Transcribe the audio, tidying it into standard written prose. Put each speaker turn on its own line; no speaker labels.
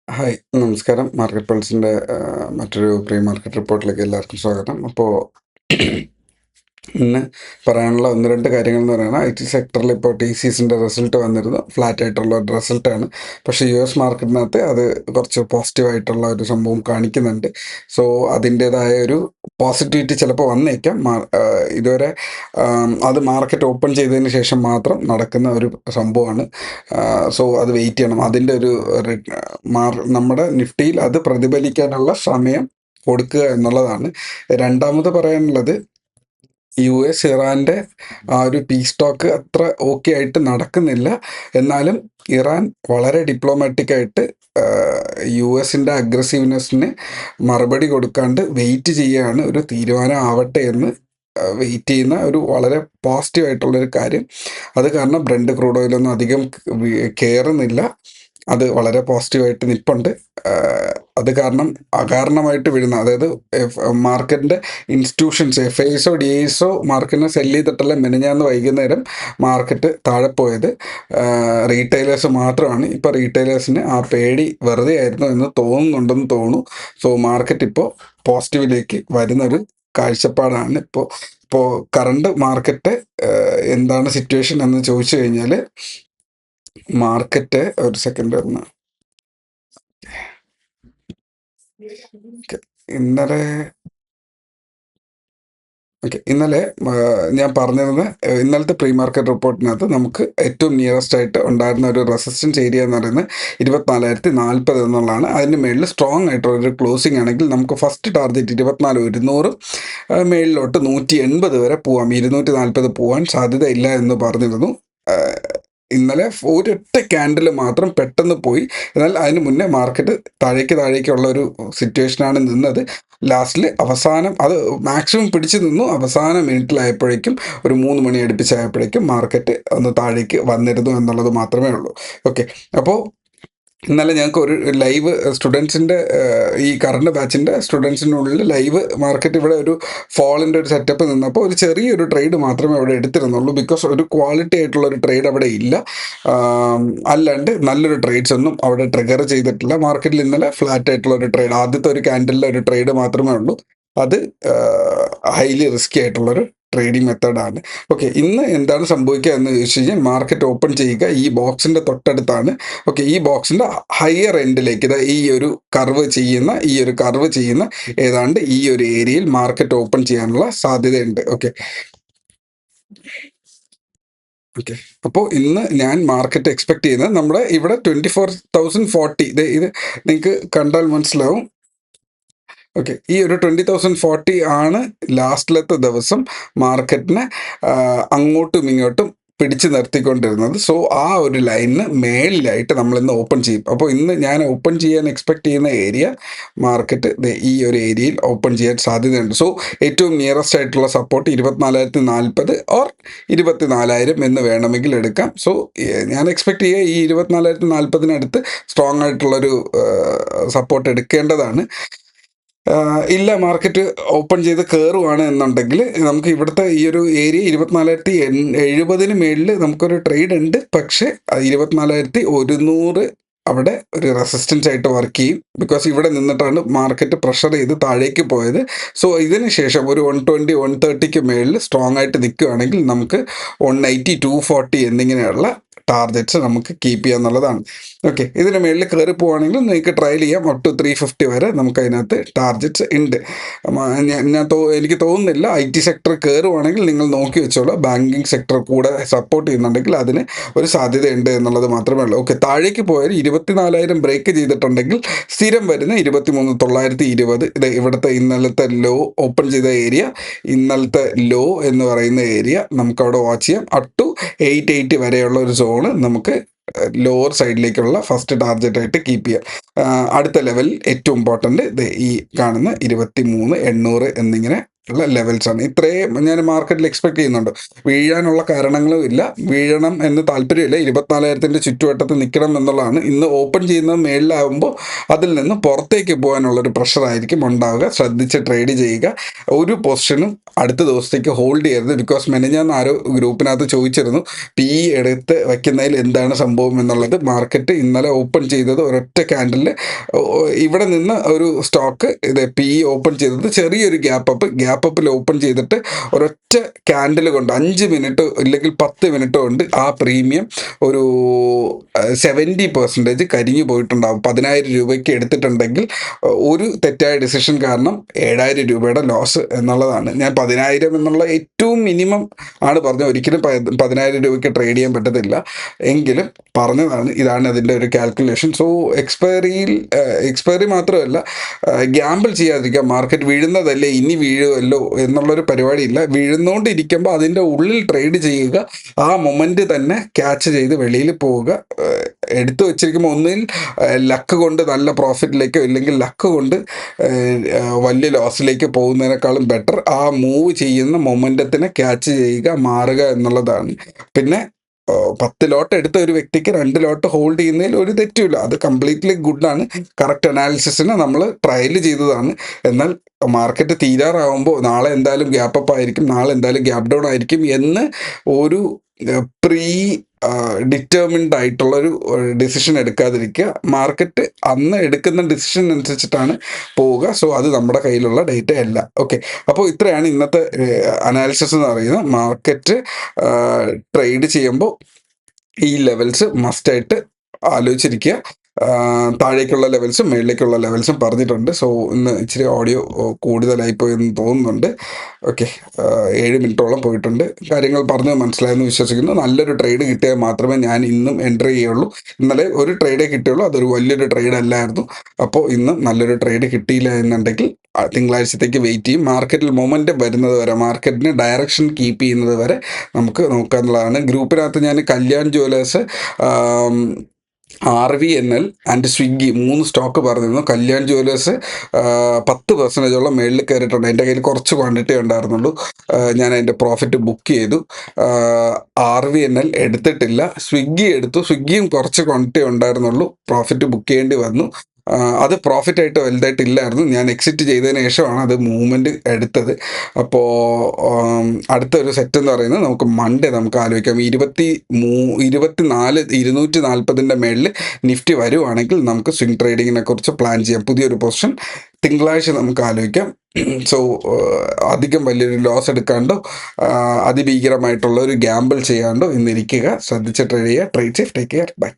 Hi, നമസ്കാരം. Market പൾസിൻ്റെ മറ്റൊരു pre market റിപ്പോർട്ടിലേക്ക് എല്ലാവർക്കും സ്വാഗതം. അപ്പോൾ ഇന്ന് പറയാനുള്ള ഒന്ന് രണ്ട് കാര്യങ്ങൾ എന്ന് പറയുന്നത് IT സെക്ടറിൽ ഇപ്പോൾ TCSൻ്റെ റിസൾട്ട് വന്നിരുന്നു. ഫ്ലാറ്റ് ആയിട്ടുള്ള ഒരു റിസൾട്ടാണ്. പക്ഷേ US മാർക്കറ്റിനകത്ത് അത് കുറച്ച് പോസിറ്റീവായിട്ടുള്ള ഒരു സംഭവം കാണിക്കുന്നുണ്ട്. സോ അതിൻ്റേതായ ഒരു പോസിറ്റിവിറ്റി ചിലപ്പോൾ വന്നേക്കാം. ഇതുവരെ അത് മാർക്കറ്റ് ഓപ്പൺ ചെയ്തതിന് ശേഷം മാത്രം നടക്കുന്ന ഒരു സംഭവമാണ്. സോ അത് വെയിറ്റ് ചെയ്യണം. അതിൻ്റെ ഒരു നമ്മുടെ നിഫ്റ്റിയിൽ അത് പ്രതിഫലിക്കാനുള്ള സമയം കൊടുക്കുക എന്നുള്ളതാണ്. രണ്ടാമത് പറയാനുള്ളത്, US ഇറാൻ്റെ ആ ഒരു പീസ് ടോക്ക് അത്ര ഓക്കെ ആയിട്ട് നടക്കുന്നില്ല. എന്നാലും ഇറാൻ വളരെ ഡിപ്ലോമാറ്റിക്കായിട്ട് US-ൻ്റെ അഗ്രസീവ്നെസ്സിന് മറുപടി കൊടുക്കാണ്ട് വെയിറ്റ് ചെയ്യുകയാണ്. ഒരു തീരുമാനം ആവട്ടെ എന്ന് വെയിറ്റ് ചെയ്യുന്ന ഒരു വളരെ പോസിറ്റീവായിട്ടുള്ളൊരു കാര്യം. അത് കാരണം ബ്രണ്ട് ക്രൂഡ് ഓയിലൊന്നും അധികം കയറുന്നില്ല. അത് വളരെ പോസിറ്റീവായിട്ട് നിൽപ്പുണ്ട്. അത് കാരണം അകാരണമായിട്ട് വീഴുന്ന, അതായത് മാർക്കറ്റിൻ്റെ ഇൻസ്റ്റിറ്റ്യൂഷൻസ് FISO DISO മാർക്കറ്റിനെ സെല്ല് ചെയ്തിട്ടല്ല മിനിഞ്ഞാന്ന് വൈകുന്നേരം മാർക്കറ്റ് താഴെ പോയത്. റീറ്റെയിലേഴ്സ് മാത്രമാണ്. ഇപ്പോൾ റീറ്റെയിലേഴ്സിന് ആ പേടി വെറുതെ ആയിരുന്നു എന്ന് തോന്നുന്നുണ്ടെന്ന് തോന്നുന്നു. സോ മാർക്കറ്റ് ഇപ്പോൾ പോസിറ്റീവിലേക്ക് വരുന്നൊരു കാഴ്ചപ്പാടാണ്. ഇപ്പോൾ കറണ്ട് മാർക്കറ്റ് എന്താണ് സിറ്റുവേഷൻ എന്ന് ചോദിച്ചു കഴിഞ്ഞാൽ, മാർക്കറ്റ് ഒരു സെക്കൻഡ് ഒന്ന് ഇന്നലെ ഞാൻ പറഞ്ഞിരുന്ന ഇന്നലത്തെ പ്രീ മാർക്കറ്റ് റിപ്പോർട്ടിനകത്ത് നമുക്ക് ഏറ്റവും നിയറസ്റ്റ് ആയിട്ട് ഉണ്ടായിരുന്ന ഒരു റെസിസ്റ്റൻസ് ഏരിയ എന്ന് പറയുന്നത് 24,040 എന്നുള്ളതാണ്. അതിന് മേളിൽ സ്ട്രോങ് ആയിട്ടുള്ള ഒരു ക്ലോസിംഗ് ആണെങ്കിൽ നമുക്ക് ഫസ്റ്റ് ടാർഗറ്റ് 24,100 മേളിലോട്ട് 180 വരെ പോവാം. 240 പോകാൻ സാധ്യതയില്ല എന്ന് പറഞ്ഞിരുന്നു. ഇന്നലെ ഒരൊറ്റ ക്യാൻഡിൽ മാത്രം പെട്ടെന്ന് പോയി. എന്നാൽ അതിന് മുന്നേ മാർക്കറ്റ് താഴേക്കുള്ള ഒരു സിറ്റുവേഷനാണ് നിന്നത്. ലാസ്റ്റിൽ അവസാനം അത് മാക്സിമം പിടിച്ചു നിന്നു. അവസാന മിനിറ്റിലായപ്പോഴേക്കും ഒരു 3 മണി അടുപ്പിച്ചായപ്പോഴേക്കും മാർക്കറ്റ് ഒന്ന് താഴേക്ക് വന്നിരുന്നു എന്നുള്ളത് മാത്രമേ ഉള്ളൂ. ഓക്കെ, അപ്പോൾ ഇന്നലെ ഞങ്ങൾക്ക് ഒരു ലൈവ് സ്റ്റുഡൻസിൻ്റെ ഈ കറണ്ട് ബാച്ചിൻ്റെ സ്റ്റുഡൻസിനുള്ളിൽ ലൈവ് മാർക്കറ്റ് ഇവിടെ ഒരു ഫോളിൻ്റെ ഒരു സെറ്റപ്പ് നിന്നപ്പോൾ ഒരു ചെറിയൊരു ട്രേഡ് മാത്രമേ അവിടെ എടുത്തിരുന്നുള്ളൂ. ബിക്കോസ് ഒരു ക്വാളിറ്റി ആയിട്ടുള്ള ഒരു ട്രേഡ് അവിടെ ഇല്ല. അല്ലാണ്ട് നല്ലൊരു ട്രേഡ്സ് ഒന്നും അവിടെ ട്രിഗർ ചെയ്തിട്ടില്ല. മാർക്കറ്റിൽ ഇന്നലെ ഫ്ലാറ്റ് ആയിട്ടുള്ള ഒരു ട്രേഡ്, ആദ്യത്തെ ഒരു ക്യാൻഡലിലെ ഒരു ട്രേഡ് മാത്രമേ ഉള്ളൂ. അത് ഹൈലി റിസ്കി ആയിട്ടുള്ളൊരു ട്രേഡിംഗ് മെത്തേഡാണ്. ഓക്കെ, ഇന്ന് എന്താണ് സംഭവിക്കുക എന്ന് ചോദിച്ചു കഴിഞ്ഞാൽ, മാർക്കറ്റ് ഓപ്പൺ ചെയ്യുക ഈ ബോക്സിൻ്റെ തൊട്ടടുത്താണ്. ഓക്കെ, ഈ ബോക്സിൻ്റെ ഹയർ എൻഡിലേക്ക് ഈ ഒരു കർവ് ചെയ്യുന്ന ഏതാണ്ട് ഈ ഒരു ഏരിയയിൽ മാർക്കറ്റ് ഓപ്പൺ ചെയ്യാനുള്ള സാധ്യതയുണ്ട്. ഓക്കെ, അപ്പോൾ ഇന്ന് ഞാൻ മാർക്കറ്റ് എക്സ്പെക്ട് ചെയ്യുന്നത് നമ്മുടെ ഇവിടെ 24,040, ഇത് നിങ്ങൾക്ക് കണ്ടാൽ മനസ്സിലാവും. ഓക്കെ, ഈ ഒരു 20,040 ആണ് ലാസ്റ്റിലത്തെ ദിവസം മാർക്കറ്റിനെ അങ്ങോട്ടും ഇങ്ങോട്ടും പിടിച്ചു നിർത്തിക്കൊണ്ടിരുന്നത്. സോ ആ ഒരു ലൈനിന് മേളിലായിട്ട് നമ്മൾ ഇന്ന് ഓപ്പൺ ചെയ്യും. അപ്പോൾ ഇന്ന് ഞാൻ ഓപ്പൺ ചെയ്യാൻ എക്സ്പെക്ട് ചെയ്യുന്ന ഏരിയ, മാർക്കറ്റ് ഈ ഒരു ഏരിയയിൽ ഓപ്പൺ ചെയ്യാൻ സാധ്യതയുണ്ട്. സോ ഏറ്റവും നിയറസ്റ്റ് ആയിട്ടുള്ള സപ്പോർട്ട് 24,040 ഓർ 24,000 എന്ന് വേണമെങ്കിൽ എടുക്കാം. സോ ഞാൻ എക്സ്പെക്ട് ചെയ്യുക ഈ 24,040 സ്ട്രോങ് ആയിട്ടുള്ളൊരു സപ്പോർട്ട് എടുക്കേണ്ടതാണ്. ഇല്ല, മാർക്കറ്റ് ഓപ്പൺ ചെയ്ത് കയറുവാണ് എന്നുണ്ടെങ്കിൽ നമുക്ക് ഇവിടുത്തെ ഈ ഒരു ഏരിയ 24,070 മേളിൽ നമുക്കൊരു ട്രേഡ് ഉണ്ട്. പക്ഷേ 24,100 അവിടെ ഒരു റെസിസ്റ്റൻസ് ആയിട്ട് വർക്ക് ചെയ്യും. ബിക്കോസ് ഇവിടെ നിന്നിട്ടാണ് മാർക്കറ്റ് പ്രഷർ ചെയ്ത് താഴേക്ക് പോയത്. സോ ഇതിന് ശേഷം ഒരു 120, 130 മേളിൽ സ്ട്രോങ് ആയിട്ട് നിൽക്കുകയാണെങ്കിൽ നമുക്ക് 180, 240 എന്നിങ്ങനെയുള്ള ടാർഗറ്റ്സ് നമുക്ക് കീപ്പ് ചെയ്യുക എന്നുള്ളതാണ്. ഓക്കെ, ഇതിന് മേളിൽ കയറി പോവുകയാണെങ്കിൽ നിങ്ങൾക്ക് ട്രയൽ ചെയ്യാം. അപ് ടു 350 വരെ നമുക്ക് അതിനകത്ത് ടാർഗറ്റ്സ് ഉണ്ട്. എനിക്ക് തോന്നുന്നില്ല IT സെക്ടർ കയറുവാണെങ്കിൽ നിങ്ങൾ നോക്കി വെച്ചോളൂ. ബാങ്കിങ് സെക്ടർ കൂടെ സപ്പോർട്ട് ചെയ്യുന്നുണ്ടെങ്കിൽ അതിന് ഒരു സാധ്യതയുണ്ട് എന്നുള്ളത് മാത്രമേ ഉള്ളൂ. ഓക്കെ, താഴേക്ക് പോയാൽ 24,000 ബ്രേക്ക് ചെയ്തിട്ടുണ്ടെങ്കിൽ സ്ഥിരം വരുന്ന 23,920, ഇത് ഇവിടുത്തെ ഇന്നലത്തെ ലോ ഓപ്പൺ ചെയ്ത ഏരിയ, ഇന്നലത്തെ ലോ എന്ന് പറയുന്ന ഏരിയ നമുക്ക് അവിടെ വാച്ച് ചെയ്യാം. അപ് ടു 880 വരെയുള്ള ഒരു സോണ് നമുക്ക് ലോവർ സൈഡിലേക്കുള്ള ഫസ്റ്റ് ടാർഗറ്റ് ആയിട്ട് കീപ്പ് ചെയ്യാം. അടുത്ത ലെവൽ ഏറ്റവും ഇമ്പോർട്ടൻ്റ് ഈ കാണുന്ന 23,800 എന്നിങ്ങനെ ഉള്ള ലെവൽസ് ആണ്. ഇത്രയും ഞാൻ മാർക്കറ്റിൽ എക്സ്പെക്ട് ചെയ്യുന്നുണ്ട്. വീഴാനുള്ള കാരണങ്ങളും ഇല്ല, വീഴണം എന്ന് താല്പര്യമില്ല. 24,000 ചുറ്റുവട്ടത്ത് നിൽക്കണം എന്നുള്ളതാണ്. ഇന്ന് ഓപ്പൺ ചെയ്യുന്നത് മേളിലാകുമ്പോൾ അതിൽ നിന്ന് പുറത്തേക്ക് പോകാനുള്ളൊരു പ്രഷറായിരിക്കും ഉണ്ടാവുക. ശ്രദ്ധിച്ച് ട്രേഡ് ചെയ്യുക. ഒരു പൊസിഷനും അടുത്ത ദിവസത്തേക്ക് ഹോൾഡ് ചെയ്യരുത്. ബിക്കോസ് മെനഞ്ഞാന്ന് ആരോ ഗ്രൂപ്പിനകത്ത് ചോദിച്ചിരുന്നു പി എടുത്ത് വയ്ക്കുന്നതിൽ എന്താണ് സംഭവം എന്നുള്ളത്. മാർക്കറ്റ് ഇന്നലെ ഓപ്പൺ ചെയ്തത് ഒരൊറ്റ ക്യാൻഡലിൽ ഇവിടെ നിന്ന് ഒരു സ്റ്റോക്ക് ഇത് പി ഓപ്പൺ ചെയ്തത് ചെറിയൊരു ഗ്യാപ്പിൽ ഓപ്പൺ ചെയ്തിട്ട് ഒരൊറ്റ ക്യാൻഡിൽ കൊണ്ട് 5 മിനിറ്റ് ഇല്ലെങ്കിൽ 10 മിനിറ്റ് കൊണ്ട് ആ പ്രീമിയം ഒരു 70% കരിഞ്ഞു പോയിട്ടുണ്ടാകും. 10,000 രൂപയ്ക്ക് എടുത്തിട്ടുണ്ടെങ്കിൽ ഒരു തെറ്റായ ഡിസിഷൻ കാരണം 7,000 രൂപയുടെ ലോസ് എന്നുള്ളതാണ്. ഞാൻ 10,000 എന്നുള്ള ഏറ്റവും മിനിമം ആണ് പറഞ്ഞത്. ഒരിക്കലും 10,000 രൂപയ്ക്ക് ട്രേഡ് ചെയ്യാൻ പറ്റത്തില്ല, എങ്കിലും പറഞ്ഞതാണ്. ഇതാണ് അതിൻ്റെ ഒരു കാൽക്കുലേഷൻ. സോ എക്സ്പയറി മാത്രമല്ല, ഗ്യാമ്പിൾ ചെയ്യാതിരിക്കുക. മാർക്കറ്റ് വീഴുന്നതല്ലേ ഇനി വീഴുമല്ലോ എന്നുള്ളൊരു പരിപാടിയില്ല. വീഴുന്നോണ്ടിരിക്കുമ്പോൾ അതിൻ്റെ ഉള്ളിൽ ട്രേഡ് ചെയ്യുക. ആ മൊമെന്റ് തന്നെ ക്യാച്ച് ചെയ്ത് വെളിയിൽ പോവുക. എടുത്തു വെച്ചിരിക്കുമ്പോൾ ഒന്നിൽ ലക്ക് കൊണ്ട് നല്ല പ്രോഫിറ്റിലേക്കോ ഇല്ലെങ്കിൽ ലക്ക് കൊണ്ട് വലിയ ലോസിലേക്ക് പോകുന്നതിനേക്കാളും ബെറ്റർ ആ മൂവ് ചെയ്യുന്ന മൊമെന്റത്തിനെ ക്യാച്ച് ചെയ്യുക, മാറുക എന്നുള്ളതാണ്. പിന്നെ 10 ലോട്ട് എടുത്ത ഒരു വ്യക്തിക്ക് 2 ലോട്ട് ഹോൾഡ് ചെയ്യുന്നതിൽ ഒരു തെറ്റുമില്ല. അത് കംപ്ലീറ്റ്ലി ഗുഡാണ്. കറക്റ്റ് അനാലിസിസിന് നമ്മൾ ട്രയൽ ചെയ്തതാണ്. എന്നാൽ മാർക്കറ്റ് തീരാറാകുമ്പോൾ നാളെ എന്തായാലും ഗ്യാപ്പ് അപ്പ് ആയിരിക്കും, നാളെ എന്തായാലും ഗ്യാപ്പ് ഡൗൺ ആയിരിക്കും എന്ന് ഒരു പ്രീ ഡിറ്റർമിൻഡ് ആയിട്ടുള്ളൊരു ഡിസിഷൻ എടുക്കാതിരിക്കുക. മാർക്കറ്റ് അന്ന് എടുക്കുന്ന ഡിസിഷൻ അനുസരിച്ചിട്ടാണ് പോവുക. സോ അത് നമ്മുടെ കയ്യിലുള്ള ഡേറ്റ അല്ല. ഓക്കെ, അപ്പോൾ ഇത്രയാണ് ഇന്നത്തെ അനാലിസിസ് എന്ന് പറയുന്നത്. മാർക്കറ്റ് ട്രേഡ് ചെയ്യുമ്പോൾ ഈ ലെവൽസ് മസ്റ്റായിട്ട് ആലോചിച്ചിരിക്കുക. താഴേക്കുള്ള ലെവൽസും മേളിലേക്കുള്ള ലെവൽസും പറഞ്ഞിട്ടുണ്ട്. സോ ഇന്ന് ഇച്ചിരി ഓഡിയോ കൂടുതലായിപ്പോയെന്ന് തോന്നുന്നുണ്ട്. ഓക്കെ, 7 മിനിറ്റോളം പോയിട്ടുണ്ട്. കാര്യങ്ങൾ പറഞ്ഞ് മനസ്സിലായെന്ന് വിശ്വസിക്കുന്നു. നല്ലൊരു ട്രേഡ് കിട്ടിയാൽ മാത്രമേ ഞാൻ ഇന്നും എൻട്രി ചെയ്യുള്ളൂ. ഇന്നലെ ഒരു ട്രേഡേ കിട്ടിയുള്ളൂ, അതൊരു വലിയൊരു ട്രേഡ് അല്ലായിരുന്നു. അപ്പോൾ ഇന്ന് നല്ലൊരു ട്രേഡ് കിട്ടിയില്ല എന്നുണ്ടെങ്കിൽ തിങ്കളാഴ്ചത്തേക്ക് വെയിറ്റ് ചെയ്യും. മാർക്കറ്റിൽ മൊമെൻറ്റം വരുന്നത് വരെ, മാർക്കറ്റിന് ഡയറക്ഷൻ കീപ്പ് ചെയ്യുന്നത് വരെ നമുക്ക് നോക്കാനുള്ളതാണ്. ഗ്രൂപ്പിനകത്ത് ഞാൻ Kalyan Jewellers, RVNL and Swiggy 3 stock പറഞ്ഞിരുന്നു. കല്യാൺ ജ്വല്ലേഴ്സ് 10% മേളിൽ കയറിയിട്ടുണ്ട്. എൻ്റെ കയ്യിൽ കുറച്ച് ക്വാണ്ടിറ്റി ഉണ്ടായിരുന്നുള്ളൂ, ഞാൻ അതിൻ്റെ പ്രോഫിറ്റ് ബുക്ക് ചെയ്തു. RVNL എടുത്തിട്ടില്ല. സ്വിഗ്ഗി എടുത്തു. സ്വിഗ്ഗിയും കുറച്ച് ക്വാണ്ടിറ്റി ഉണ്ടായിരുന്നുള്ളൂ, പ്രോഫിറ്റ് ബുക്ക് ചെയ്യേണ്ടി വന്നു. അത് പ്രോഫിറ്റായിട്ട് വലുതായിട്ടില്ലായിരുന്നു. ഞാൻ എക്സിറ്റ് ചെയ്തതിന് ശേഷമാണ് അത് മൂവ്മെൻറ്റ് എടുത്തത്. അപ്പോൾ അടുത്തൊരു സെറ്റ് എന്ന് പറയുന്നത് നമുക്ക് മൺഡേ നമുക്ക് ആലോചിക്കാം. 240 മേളിൽ നിഫ്റ്റി വരുവാണെങ്കിൽ നമുക്ക് സ്വിംഗ് ട്രേഡിങ്ങിനെ കുറിച്ച് പ്ലാൻ ചെയ്യാം. പുതിയൊരു പൊസിഷൻ തിങ്കളാഴ്ച നമുക്ക് ആലോചിക്കാം. സോ അധികം വലിയൊരു ലോസ് എടുക്കാണ്ടോ അതിഭീകരമായിട്ടുള്ള ഒരു ഗ്യാമ്പിൾ ചെയ്യാണ്ടോ ഇന്നിരിക്കുക. ശ്രദ്ധിച്ച് ട്രേഡ് ചെയ്യുക. Trade safe. Take care. By.